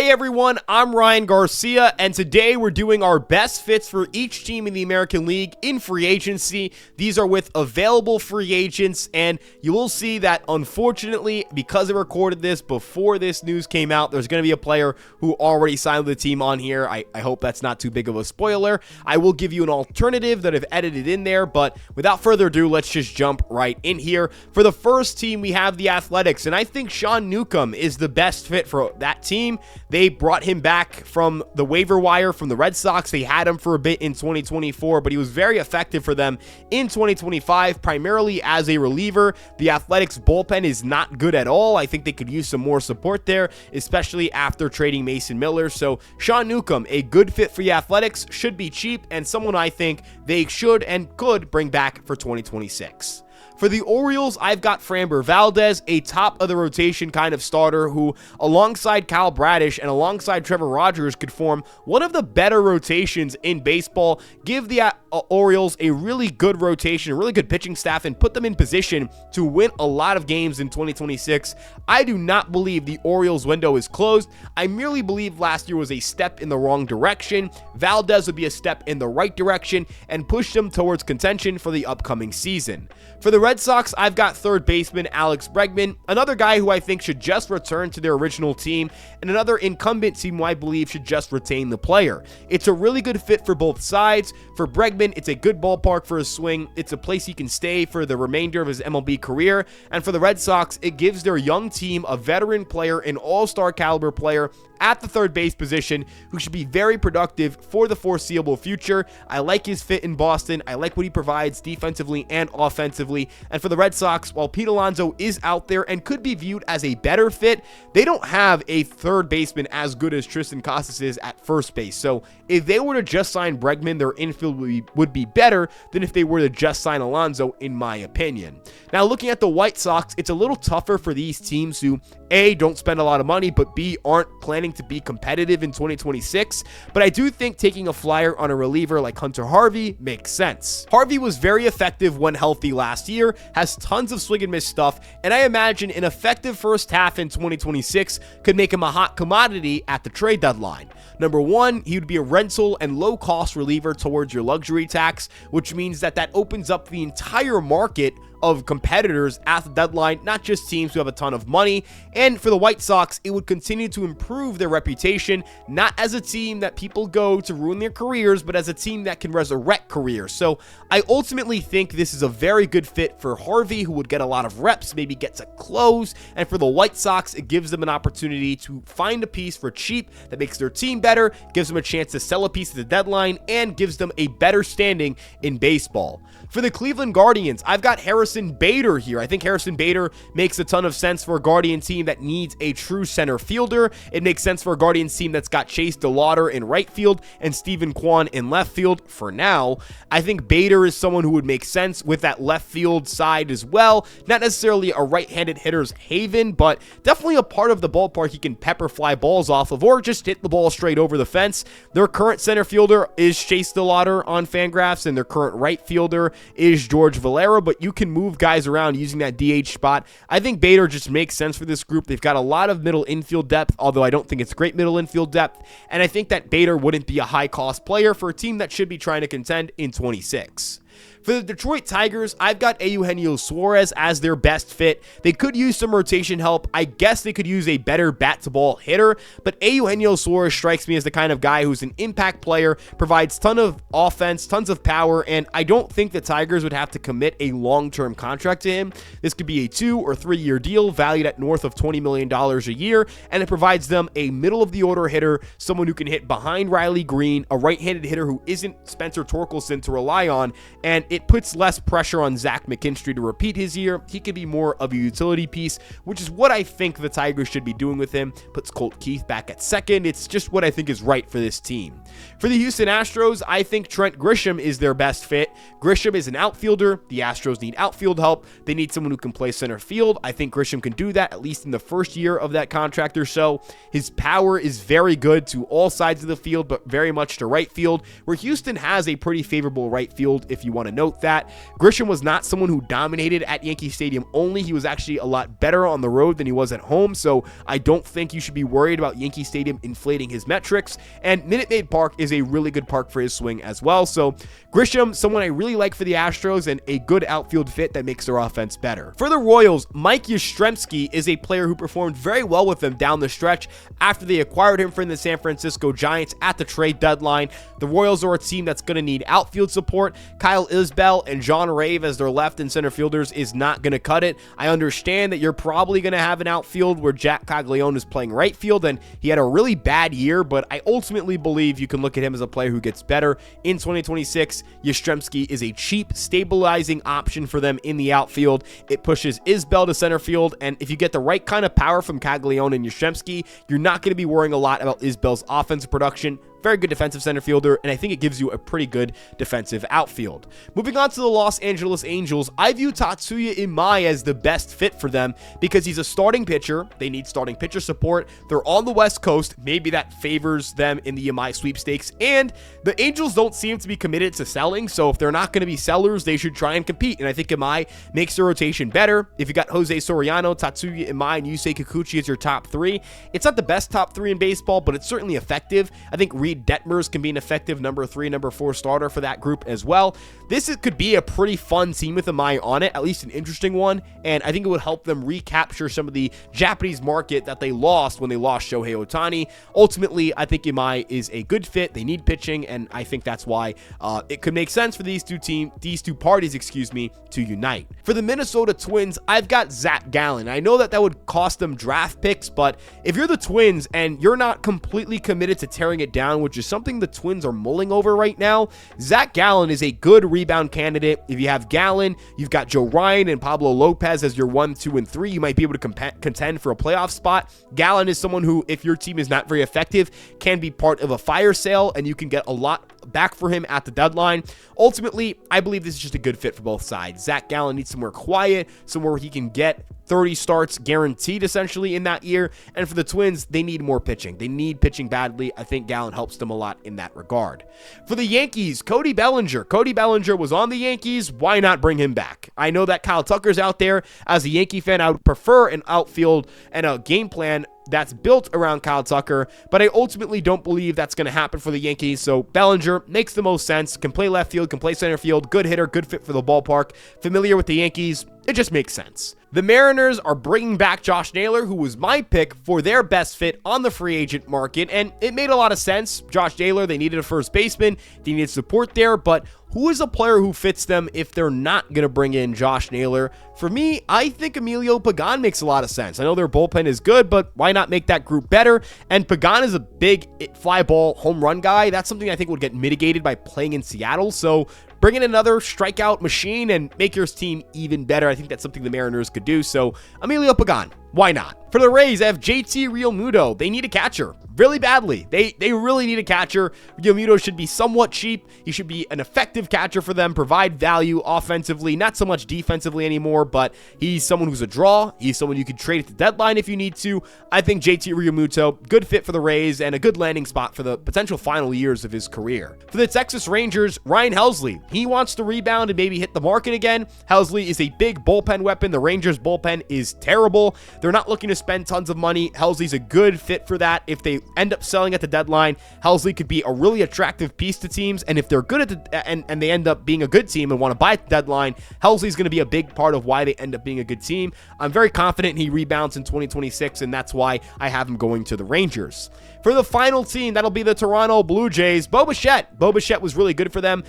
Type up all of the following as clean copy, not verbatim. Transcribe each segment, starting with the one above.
Hey everyone, I'm Ryan Garcia, and today we're doing our best fits for each team in the American League in free agency. These are with available free agents, and you will see that unfortunately, because I recorded this before this news came out, there's going to be a player who already signed with the team on here. I hope that's not too big of a spoiler. I will give you an alternative that I've edited in there, but without further ado, let's just jump right in here. For the first team, we have the Athletics, and I think Sean Newcomb is the best fit for that team. They brought him back from the waiver wire from the Red Sox. They had him for a bit in 2024, but he was very effective for them in 2025, primarily as a reliever. The Athletics bullpen is not good at all. I think they could use some more support there, especially after trading Mason Miller. So Sean Newcomb, a good fit for the Athletics, should be cheap and someone I think they should and could bring back for 2026. For the Orioles, I've got Framber Valdez, a top of the rotation kind of starter who, alongside Kyle Bradish and alongside Trevor Rogers, could form one of the better rotations in baseball, give the Orioles a really good rotation, a really good pitching staff, and put them in position to win a lot of games in 2026. I do not believe the Orioles window is closed. I merely believe last year was a step in the wrong direction. Valdez would be a step in the right direction and push them towards contention for the upcoming season. For the Red Sox, I've got third baseman Alex Bregman, another guy who I think should just return to their original team, and another incumbent team who I believe should just retain the player. It's a really good fit for both sides. For Bregman, it's a good ballpark for his swing. It's a place he can stay for the remainder of his MLB career. And for the Red Sox, it gives their young team a veteran player, an all-star caliber player at the third base position who should be very productive for the foreseeable future. I like his fit in Boston. I like what he provides defensively and offensively. And for the Red Sox, while Pete Alonso is out there and could be viewed as a better fit, they don't have a third baseman as good as Tristan Casas is at first base. So if they were to just sign Bregman, their infield would be better than if they were to just sign Alonso, in my opinion. Now, looking at the White Sox, it's a little tougher for these teams who, A, don't spend a lot of money, but B, aren't planning to be competitive in 2026. But I do think taking a flyer on a reliever like Hunter Harvey makes sense. Harvey was very effective when healthy last year, has tons of swing and miss stuff, and I imagine an effective first half in 2026 could make him a hot commodity at the trade deadline. Number one, he would be a rental and low-cost reliever towards your luxury tax, which means that opens up the entire market of competitors at the deadline, not just teams who have a ton of money. And for the White Sox, it would continue to improve their reputation, not as a team that people go to ruin their careers, but as a team that can resurrect careers. So I ultimately think this is a very good fit for Harvey, who would get a lot of reps, maybe gets a close. And for the White Sox, it gives them an opportunity to find a piece for cheap that makes their team better, gives them a chance to sell a piece at the deadline, and gives them a better standing in baseball. For the Cleveland Guardians, I've got Harrison Bader here. I think Harrison Bader makes a ton of sense for a Guardian team that needs a true center fielder. It makes sense for a Guardians team that's got Chase DeLauder in right field and Stephen Kwan in left field for now. I think Bader is someone who would make sense with that left field side as well. Not necessarily a right-handed hitter's haven, but definitely a part of the ballpark he can pepper fly balls off of or just hit the ball straight over the fence. Their current center fielder is Chase DeLauder on Fangraphs, and their current right fielder is George Valera, but you can move guys around using that DH spot. I think Bader just makes sense for this group. They've got a lot of middle infield depth, although I don't think it's great middle infield depth, and I think that Bader wouldn't be a high-cost player for a team that should be trying to contend in 26. For the Detroit Tigers, I've got Eugenio Suarez as their best fit. They could use some rotation help. I guess they could use a better bat-to-ball hitter, but Eugenio Suarez strikes me as the kind of guy who's an impact player, provides ton of offense, tons of power, and I don't think the Tigers would have to commit a long-term contract to him. This could be a 2 or 3 year deal valued at north of $20 million a year, and it provides them a middle-of-the-order hitter, someone who can hit behind Riley Green, a right-handed hitter who isn't Spencer Torkelson to rely on, and it puts less pressure on Zach McKinstry to repeat his year. He could be more of a utility piece, which is what I think the Tigers should be doing with him. Puts Colt Keith back at second. It's just what I think is right for this team. For the Houston Astros, I think Trent Grisham is their best fit. Grisham is an outfielder. The Astros need outfield help. They need someone who can play center field. I think Grisham can do that, at least in the first year of that contract or so. His power is very good to all sides of the field, but very much to right field, where Houston has a pretty favorable right field if you want to note that. Grisham was not someone who dominated at Yankee Stadium only. He was actually a lot better on the road than he was at home, so I don't think you should be worried about Yankee Stadium inflating his metrics. And Minute Maid Park is a really good park for his swing as well. So Grisham, someone I really like for the Astros, and a good outfield fit that makes their offense better. For the Royals, Mike Yastrzemski is a player who performed very well with them down the stretch after they acquired him from the San Francisco Giants at the trade deadline. The Royals are a team that's going to need outfield support. Kyle Isbell and John Rave as their left and center fielders is not going to cut it. I understand that you're probably going to have an outfield where Jack Caglione is playing right field, and he had a really bad year, but I ultimately believe you can look at him as a player who gets better in 2026. Yastrzemski is a cheap, stabilizing option for them in the outfield. It pushes Isbell to center field, and if you get the right kind of power from Caglione and Yastrzemski, you're not going to be worrying a lot about Isbell's offensive production. Very good defensive center fielder, and I think it gives you a pretty good defensive outfield. Moving on to the Los Angeles Angels, I view Tatsuya Imai as the best fit for them because he's a starting pitcher. They need starting pitcher support. They're on the West Coast. Maybe that favors them in the Imai sweepstakes, and the Angels don't seem to be committed to selling, so if they're not going to be sellers, they should try and compete, and I think Imai makes their rotation better. If you got Jose Soriano, Tatsuya Imai, and Yusei Kikuchi as your top three, it's not the best top three in baseball, but it's certainly effective. I think Reed Detmers can be an effective number 3, number 4 starter for that group as well. Could be a pretty fun team with Imai on it, at least an interesting one, and I think it would help them recapture some of the Japanese market that they lost when they lost Shohei Ohtani. Ultimately, I think Imai is a good fit. They need pitching, and I think that's why it could make sense for these two parties, to unite. For the Minnesota Twins, I've got Zach Gallen. I know that would cost them draft picks, but if you're the Twins and you're not completely committed to tearing it down, which is something the Twins are mulling over right now, Zach Gallen is a good rebound candidate. If you have Gallen, you've got Joe Ryan and Pablo Lopez as your 1, 2, and 3. You might be able to contend for a playoff spot. Gallen is someone who, if your team is not very effective, can be part of a fire sale, and you can get a lot back for him at the deadline. Ultimately, I believe this is just a good fit for both sides. Zach Gallen needs somewhere quiet, somewhere where he can get 30 starts guaranteed essentially in that year. And for the Twins, they need more pitching. They need pitching badly. I think Gallen helps them a lot in that regard. For the Yankees, Cody Bellinger. Cody Bellinger was on the Yankees. Why not bring him back? I know that Kyle Tucker's out there. As a Yankee fan, I would prefer an outfield and a game plan that's built around Kyle Tucker, but I ultimately don't believe that's going to happen for the Yankees. So Bellinger makes the most sense. Can play left field, can play center field, good hitter, good fit for the ballpark, familiar with the Yankees. It just makes sense. The Mariners are bringing back Josh Naylor, who was my pick for their best fit on the free agent market, and it made a lot of sense. Josh Naylor, they needed a first baseman, they needed support there, but who is a player who fits them if they're not going to bring in Josh Naylor? For me, I think Emilio Pagan makes a lot of sense. I know their bullpen is good, but why not make that group better? And Pagan is a big fly ball home run guy. That's something I think would get mitigated by playing in Seattle. So bring in another strikeout machine and make your team even better. I think that's something the Mariners could do. So Emilio Pagan, why not? For the Rays, I have JT Realmuto. They need a catcher really badly. They really need a catcher. Realmuto should be somewhat cheap. He should be an effective catcher for them, provide value offensively, not so much defensively anymore, but he's someone who's a draw. He's someone you could trade at the deadline if you need to. I think JT Realmuto, good fit for the Rays and a good landing spot for the potential final years of his career. For the Texas Rangers, Ryan Helsley. He wants to rebound and maybe hit the market again. Helsley is a big bullpen weapon. The Rangers bullpen is terrible. They're not looking to spend tons of money. Helsley's a good fit for that. If they end up selling at the deadline, Helsley could be a really attractive piece to teams, and if they're good at the and they end up being a good team and want to buy at the deadline, Helsley's going to be a big part of why they end up being a good team. I'm very confident he rebounds in 2026, and that's why I have him going to the Rangers. For the final team, that'll be the Toronto Blue Jays. Bo Bichette. Bo Bichette was really good for them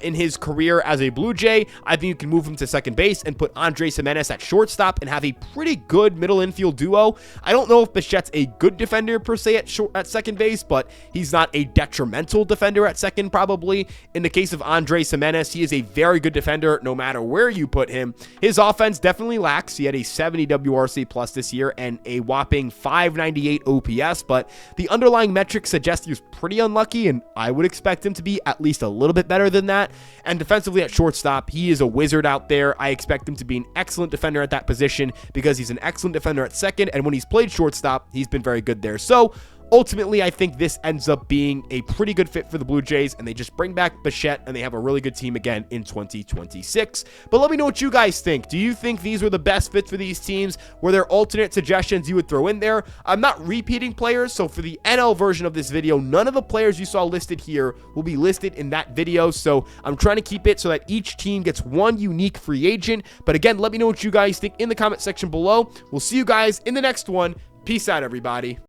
in his career as a Blue Jay. I think you can move him to second base and put Andres Gimenez at shortstop and have a pretty good middle infield duo. I don't know if Bichette's a good defender per se at second base, but he's not a detrimental defender at second probably. In the case of Andres Gimenez, he is a very good defender no matter where you put him. His offense definitely lacks. He had a 70 WRC plus this year and a whopping 598 OPS, but the underlying metrics suggest he was pretty unlucky, and I would expect him to be at least a little bit better than that. And defensively at shortstop, he is a wizard out there. I expect him to be an excellent defender at that position because he's an excellent defender at second, and when he's played shortstop, he's been very good there. So ultimately, I think this ends up being a pretty good fit for the Blue Jays, and they just bring back Bichette, and they have a really good team again in 2026. But let me know what you guys think. Do you think these were the best fits for these teams? Were there alternate suggestions you would throw in there? I'm not repeating players, so for the NL version of this video, none of the players you saw listed here will be listed in that video, so I'm trying to keep it so that each team gets one unique free agent. But again, let me know what you guys think in the comment section below. We'll see you guys in the next one. Peace out, everybody.